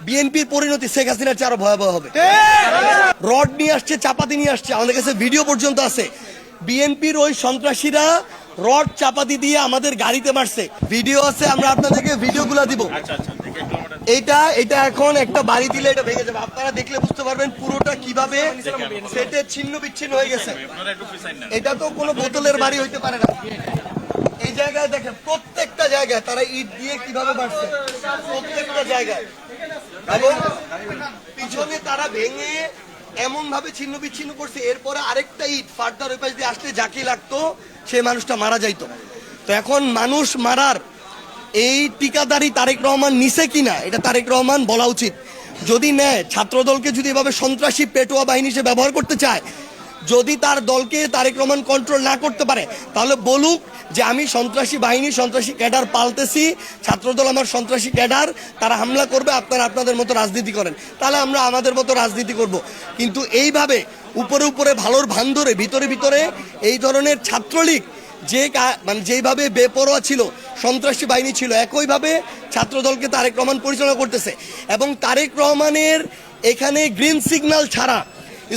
বিএনপির পরিণতি শেখ হাসিনার চেয়ে আরো ভয়াবহ হবে। রড নিয়ে আসছে, চাপাতি নিয়ে আসছে, আমাদের কাছে ভিডিও পর্যন্ত আছে। বিএনপির ওই সন্ত্রাসীরা রড চাপাতি দিয়ে আমাদের গাড়িতে মারছে, ভিডিও আছে, আমরা আপনাদেরকে ভিডিওগুলো দিব। এটা এখন একটা বাড়ি দিলে এটা ভেঙে যাবে, আপনারা দেখলে বুঝতে পারবেন পুরোটা কিভাবে সেটে ছিন্ন বিচ্ছিন্ন হয়ে গেছে। এটা তো কোনো বোতলের বাড়ি হইতে পারে না। এই জায়গায় দেখেন প্রত্যেকটা জায়গায় তারা ইট দিয়ে কিভাবে মারছে, প্রত্যেকটা জায়গায়, এবং পিছনে তারা ভেঙে এমন ভাবে ছিন্ন বিচ্ছিন্ন করছে। এরপরে আরেকটা ইট ফার্দার ওই পাশ দিয়ে আসলে যাকে লাগতো সেই মানুষটা মারা যাইতো। তো এখন মানুষ মারার এই ঠিকাদারি তারেক রহমান নিছে কিনা এটা তারেক রহমান বলা উচিত। যদি নেয়, ছাত্রদলকে যদি এভাবে সন্ত্রাসী পেটোয়া বাহিনী হিসেবে ব্যবহার করতে চায়, যদি তার দলকে তারেক রহমান কন্ট্রোল না করতে পারে, তাহলে বলুক যে আমি সন্ত্রাসী বাহিনী, সন্ত্রাসী ক্যাডার পালতেছি, ছাত্রদল আমার সন্ত্রাসী ক্যাডার, তারা হামলা করবে, আপনারা আপনাদের মতো রাজনীতি করেন, তাহলে আমরা আমাদের মতো রাজনীতি করব। কিন্তু এইভাবে উপরে উপরে ভালোর ভান ধরে ভিতরে ভিতরে এই ধরনের ছাত্রলীগ যে মানে যেইভাবে বেপরোয়া ছিল, সন্ত্রাসী বাহিনী ছিল, একইভাবে ছাত্রদলকে তারেক রহমান পরিচালনা করতেছে। এবং তারেক রহমানের এখানে গ্রিন সিগন্যাল ছাড়া,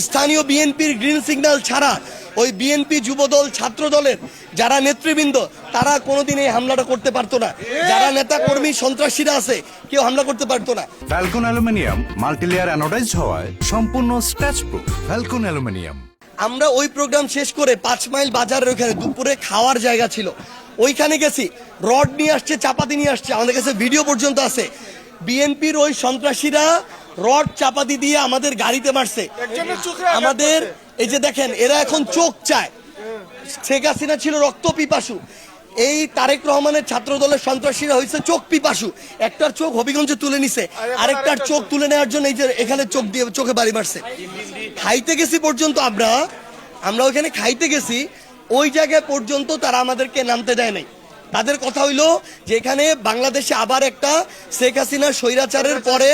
স্থানীয় বিএনপির গ্রিন সিগন্যাল ছাড়া ওই বিএনপি যুবদল, ছাত্রদলের যারা নেতৃবৃন্দ, তারা কোনোদিন এই হামলাটা করতে পারতো না। যারা নেতা কর্মী সন্ত্রাসীরা আছে, কেউ হামলা করতে পারতো না। ফ্যালকন অ্যালুমিনিয়াম মাল্টিলেয়ার অ্যানোডাইজড হওয়ায় সম্পূর্ণ স্ক্র্যাচ প্রুফ। Falcon aluminium. আমরা ওই প্রোগ্রাম শেষ করে 5 মাইল বাজারের ওইখানে দুপুরে খাওয়ার জায়গা ছিল, ওইখানে গেছি। রড নিয়ে আসছে, চাপাতি নিয়ে আসছে, আমাদের কাছে ভিডিও পর্যন্ত আছে। বিএনপির ওই সন্ত্রাসীরা রড চাপাতি দিয়ে আমাদের গাড়িতে মারছে। আমাদের এই যে দেখেন, এরা এখন চোখ চায়। শেখ হাসিনা ছিল রক্ত পিপাসু, এই তারেক রহমানের ছাত্র দলের সন্ত্রাসীরা হয়েছে চোখ পিপাসু। একটার চোখ হবিগঞ্জে তুলে নিছে, আরেকটার চোখ তুলে নেওয়ার জন্য এই যে এখানে চোখ দিয়ে চোখে বাড়ি মারছে। খাইতে গেছি পর্যন্ত, আমরা ওইখানে খাইতে গেছি, ওই জায়গায় পর্যন্ত তারা আমাদেরকে নামতে দেয় নাই। তাদের কথা হইলো যে এখানে বাংলাদেশে আবার একটা শেখ হাসিনার স্বৈরাচারের পরে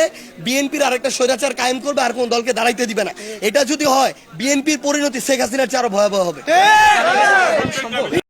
বিএনপির আরেকটা স্বৈরাচার কায়েম করবে, আর কোন দলকে দাঁড়াইতে দিবে না। এটা যদি হয়, বিএনপির পরিণতি শেখ হাসিনার চেয়ে আরো ভয়াবহ হবে।